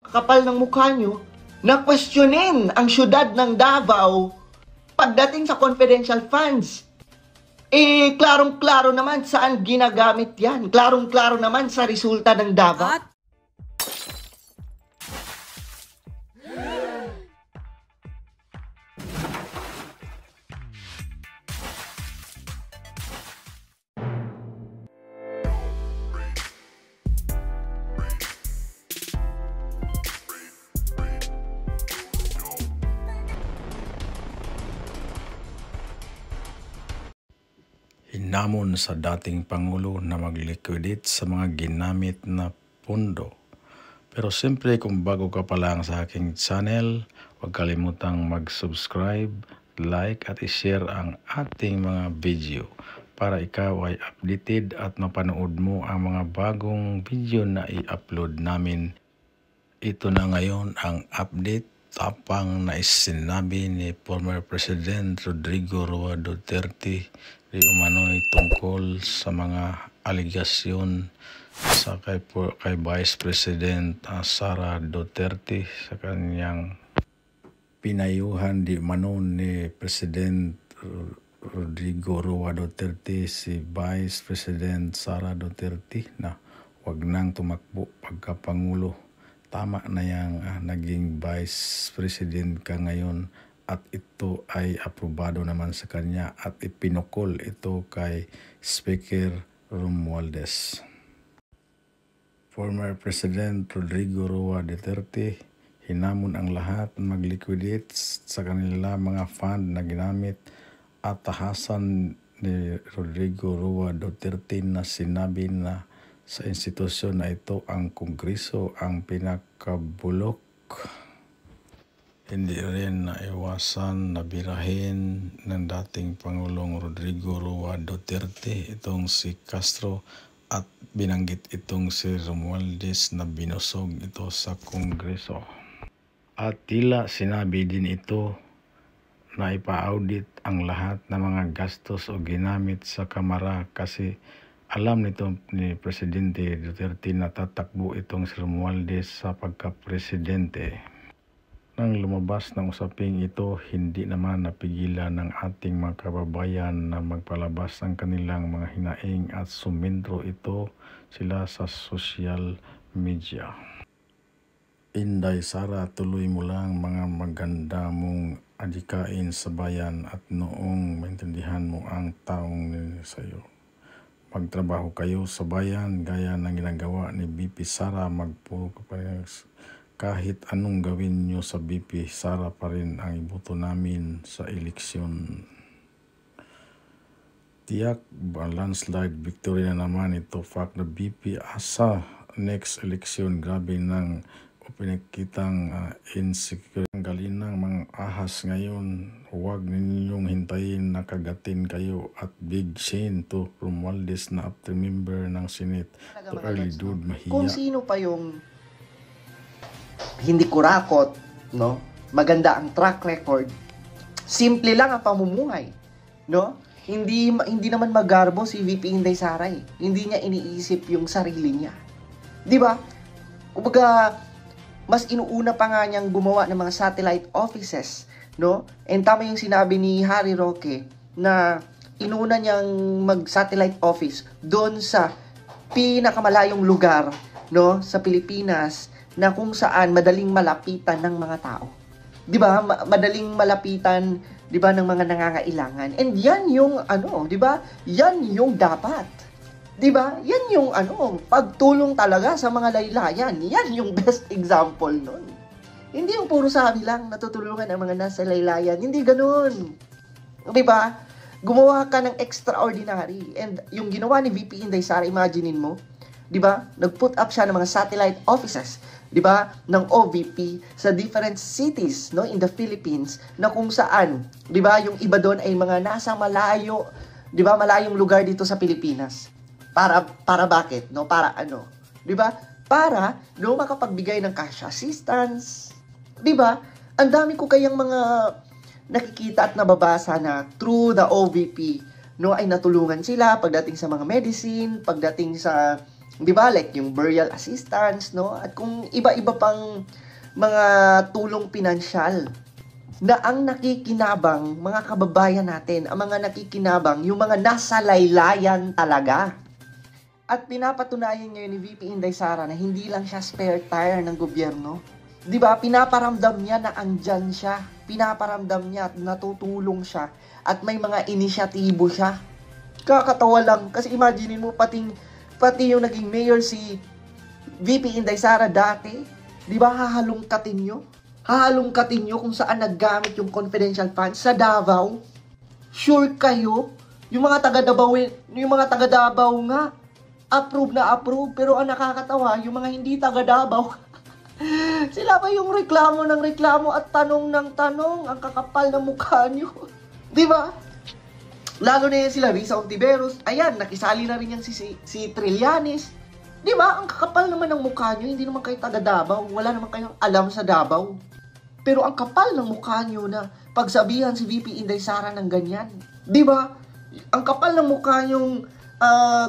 Kapal ng mukha nyo, na questionin ang syudad ng Davao pagdating sa confidential funds. Klarong-klaro naman saan ginagamit yan. Klarong-klaro naman sa resulta ng Davao. Hinamon sa dating Pangulo na mag-liquidate sa mga ginamit na pondo. Pero siyempre kung bago ka pa lang sa aking channel, huwag kalimutang mag-subscribe, like at i-share ang ating mga video para ikaw ay updated at mapanood mo ang mga bagong video na i-upload namin. Ito na ngayon ang update tapang na sinabi ni former President Rodrigo Roa Duterte di umano'y tungkol sa mga aligasyon sa kay Vice President Sara Duterte sa kanyang pinayuhan di umano ni President Rodrigo Roa Duterte si Vice President Sara Duterte na wag nang tumakbo pagkapangulo. Tama na yang naging Vice President ka ngayon at ito ay aprobado naman sa kanya at ipinukol ito kay Speaker Romualdez. Former President Rodrigo Roa Duterte hinamon ang lahat mag-liquidate sa kanila mga fund na ginamit at tahasan ni Rodrigo Roa Duterte na sinabi na sa institusyon na ito ang Kongreso ang pinakabulok. Hindi rin naiwasan na birahin ng dating Pangulong Rodrigo Roa Duterte itong si Castro at binanggit itong si Romualdez na binusog ito sa Kongreso. At tila sinabi din ito na ipa-audit ang lahat ng mga gastos o ginamit sa Kamara kasi alam nito ni Presidente Duterte na tatakbo itong si Romualdez sa pagka-presidente. Nang lumabas ng usaping ito, hindi naman napigilan ng ating mga kababayan na magpalabas ng kanilang mga hinaing at sumintro ito sila sa social media. Inday Sara, tuloy mo lang mga maganda mong adikain sa bayan at noong maintindihan mo ang taong sa iyo. Magtrabaho kayo sa bayan gaya ng ginagawa ni BP Sara, kahit anong gawin nyo sa BP, Sara pa rin ang iboto namin sa eleksyon. Tiyak landslide victory na naman ito. Fact na BP asa next eleksyon. Grabe nang pinakitang insecure. Galing ng mga ahas ngayon. Huwag ninyong hintayin na kagatin kayo at big shame to Romualdez na after member ng Senate. To early dude, mahiya. Kung sino pa yung hindi kurakot, no? Maganda ang track record. Simple lang ang pamumuhay, no? Hindi naman magarbo si VP Inday Sara. Hindi niya iniisip yung sarili niya. 'Di ba? Kumbaga, mas inuuna pa nga niyang gumawa ng mga satellite offices, no? And tama yung sinabi ni Harry Roque na inuna niyang mag-satellite office doon sa pinakamalayong lugar, no, sa Pilipinas, na kung saan madaling malapitan ng mga tao. 'Di ba? Madaling malapitan, 'di ba, ng mga nangangailangan. And 'yan yung 'di ba? 'Yan yung dapat. 'Di ba? 'Yan yung pagtulong talaga sa mga laylayan. 'Yan yung best example nun. Hindi yung puro sabi lang natutulungan ang mga nasa laylayan. Hindi ganoon. 'Di ba? Gumawa ka ng extraordinary. And yung ginawa ni VP Inday Sara, imaginein mo, 'di ba? Nag-put up siya ng mga satellite offices, 'di ba, ng OVP sa different cities, no, in the Philippines, na kung saan, 'di ba, yung iba doon ay mga nasa malayo, 'di ba, malayong lugar dito sa Pilipinas. Para bakit, no? Para 'di ba? Para no makapagbigay ng cash assistance, 'di ba? Ang dami ko kayang mga nakikita at nababasa na through the OVP, no, ay natulungan sila pagdating sa mga medicine, pagdating sa Di ba? Like yung burial assistance, no? At kung iba-iba pang mga tulong pinansyal na ang nakikinabang, mga kababayan natin, ang mga nakikinabang, yung mga nasa laylayan talaga. At pinapatunayan ngayon ni VP Inday Sara na hindi lang siya spare tire ng gobyerno. Di ba? Pinaparamdam niya na andyan siya. Pinaparamdam niya at natutulong siya. At may mga inisyatibo siya. Kakatawa lang. Kasi imagine mo, pati yung naging mayor si VP Inday Sara dati. Di ba hahalungkatin nyo? Hahalungkatin nyo kung saan naggamit yung confidential funds sa Davao. Sure kayo? Yung mga taga Davao nga, approve na approve. Pero ang nakakatawa, yung mga hindi taga Davao, sila pa yung reklamo ng reklamo at tanong ng tanong. Ang kakapal na mukha nyo. Di ba? Lalo na yan sila, Risa Ontiveros. Ayan, nakisali na rin yan si Trillanes. Di ba? Ang kakapal naman ng mukha nyo. Hindi naman kayo taga Davao. Wala naman kayong alam sa Davao. Pero ang kapal ng mukha nyo na pagsabihan si VP Inday Sara ng ganyan. Di ba? Ang kapal ng mukha nyong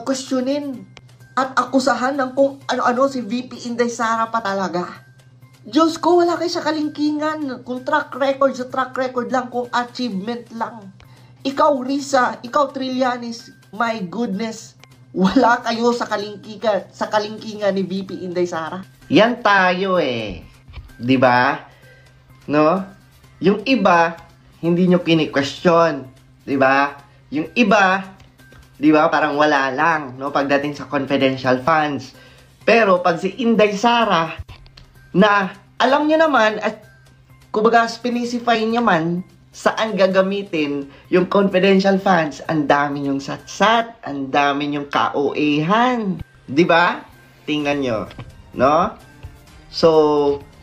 questionin at akusahan ng kung ano-ano si VP Inday Sara pa talaga. Diyos ko, wala kayo sa kalingkingan. Kung track record, sa track record lang, kung achievement lang. Ikaw, Risa, ikaw, Trillanes, my goodness, wala kayo sa kalingkingan ni VP Inday Sara. Yan tayo eh. Di ba? No? Yung iba, hindi nyo kini-question. Di ba? Yung iba, di ba, parang wala lang, no? Pagdating sa confidential funds. Pero pag si Inday Sara, na alam nyo naman, at kumbaga specify nyo man, saan gagamitin yung confidential funds, ang dami yung satsat, ang dami yung KOA-han. Di ba? Tingnan nyo. No? So,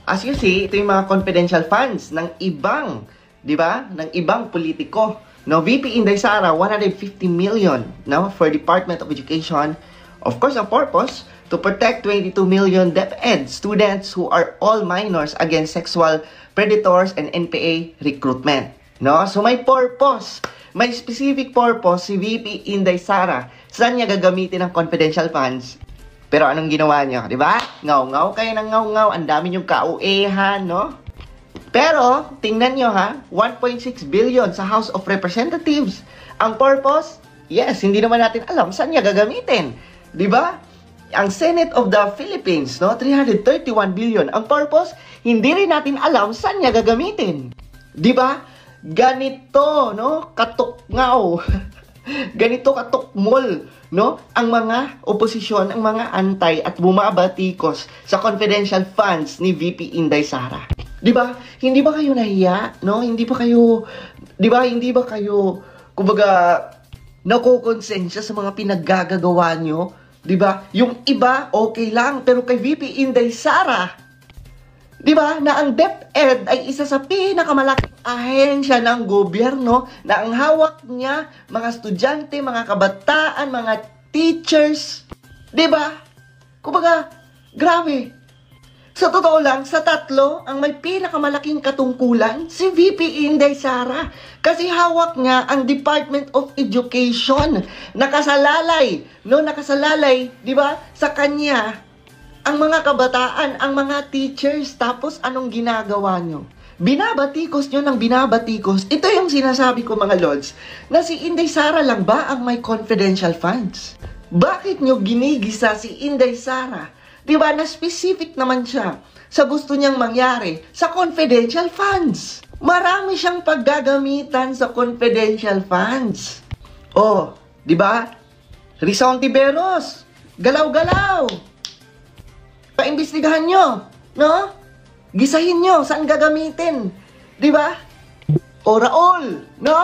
as you see, ito yung mga confidential funds ng ibang, di ba? Ng ibang politiko. No, VP Inday Sara, 150 million, no, for Department of Education. Of course, ang purpose, to protect 22 million DepEd students who are all minors against sexual predators and NPA recruitment. No? So may purpose, may specific purpose si VP Inday Sara. Saan niya gagamitin ang confidential funds? Pero anong ginawa niya, di ba? Ngaw-ngaw kayo ng ngaw-ngaw, ang dami niyong KOA-han, no? Pero, tingnan nyo ha, 1.6 billion sa House of Representatives. Ang purpose? Yes, hindi naman natin alam saan niya gagamitin. Di ba? Ang Senate of the Philippines, no, 331 billion. Ang purpose, hindi rin natin alam saan niya gagamitin. Di ba? Ganito, no, katukngaw. Ganito katukmol, no, ang mga oposisyon, ang mga antay at bumabatikos sa confidential funds ni VP Inday Sara. 'Di ba? Hindi ba kayo nahiya, no? Hindi ba kayo, 'di ba? Hindi ba kayo kumbaga nakokonsensya sa mga pinaggagawa nyo? 'Di ba? Yung iba okay lang, pero kay VP Inday Sara, 'di ba, na ang DepEd ay isa sa pinakamalaking ahensya ng gobyerno na ang hawak niya mga estudyante, mga kabataan, mga teachers, 'di ba? Kumbaga, grabe. Sa totoo lang, sa tatlo, ang may pinakamalaking katungkulan, si VP Inday Sara. Kasi hawak niya ang Department of Education. Nakasalalay, no? Nakasalalay, di ba? Sa kanya, ang mga kabataan, ang mga teachers. Tapos, anong ginagawa nyo? Binabatikos nyo ng binabatikos. Ito yung sinasabi ko, mga lords, na si Inday Sara lang ba ang may confidential funds? Bakit nyo ginigisa si Inday Sara? Diba, na specific naman siya sa gusto niyang mangyari sa confidential funds. Marami siyang paggagamitan sa confidential funds. Oh, diba? Risa Ontiveros, galaw-galaw. Paimbestigahan nyo, no? Gisahin nyo, saan gagamitin? Diba? O Raul, no?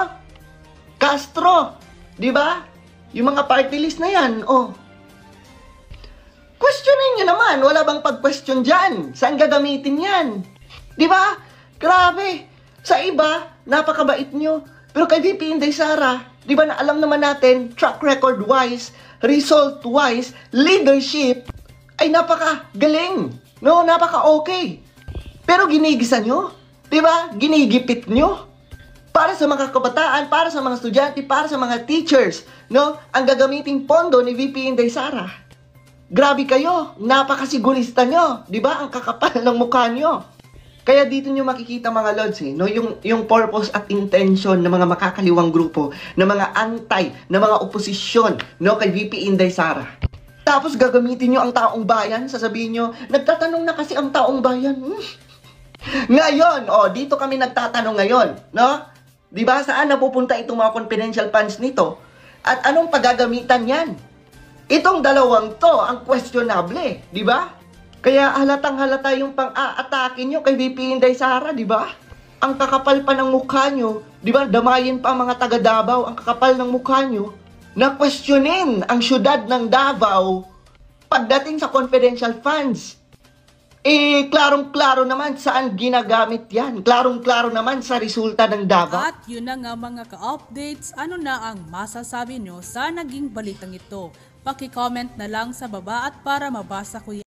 Castro, diba? Yung mga party list na yan, oh. Questionin nyo naman, wala bang pag-question dyan? Saan gagamitin yan? Di ba? Grabe. Sa iba, napakabait nyo. Pero kay VP Inday Sara, di ba na alam naman natin, track record-wise, result-wise, leadership, ay napaka-galing. No? Napaka-okay. Pero ginigisa nyo. Di ba? Ginigipit nyo. Para sa mga kabataan, para sa mga estudyante, para sa mga teachers, no? Ang gagamiting pondo ni VP Inday Sara. Grabe kayo, napakasigurista nyo, di ba? Ang kakapal ng mukha nyo. Kaya dito nyo makikita mga Lods, no? yung purpose at intention ng mga makakaliwang grupo, ng mga antay, ng mga oposisyon, no? Kay VP Inday Sara. Tapos gagamitin nyo ang taong bayan, sasabihin nyo, nagtatanong na kasi ang taong bayan. Ngayon, dito kami nagtatanong ngayon, no? Di ba? Saan napupunta itong mga confidential funds nito? At anong paggagamitan yan? Itong dalawang to, ang questionable, di ba? Kaya halatang halata yung pang-aatake nyo kay VP Inday Sara, di ba? Ang kakapal pa ng mukha nyo, di ba? Damayin pa ang mga taga Davao, ang kakapal ng mukha nyo, na questionin ang syudad ng Davao pagdating sa confidential funds. Klarong-klaro naman saan ginagamit yan. Klarong-klaro naman sa resulta ng Davao. At yun na nga mga ka-updates, ano na ang masasabi nyo sa naging balitang ito? Paki-comment na lang sa baba at para mabasa ko yan.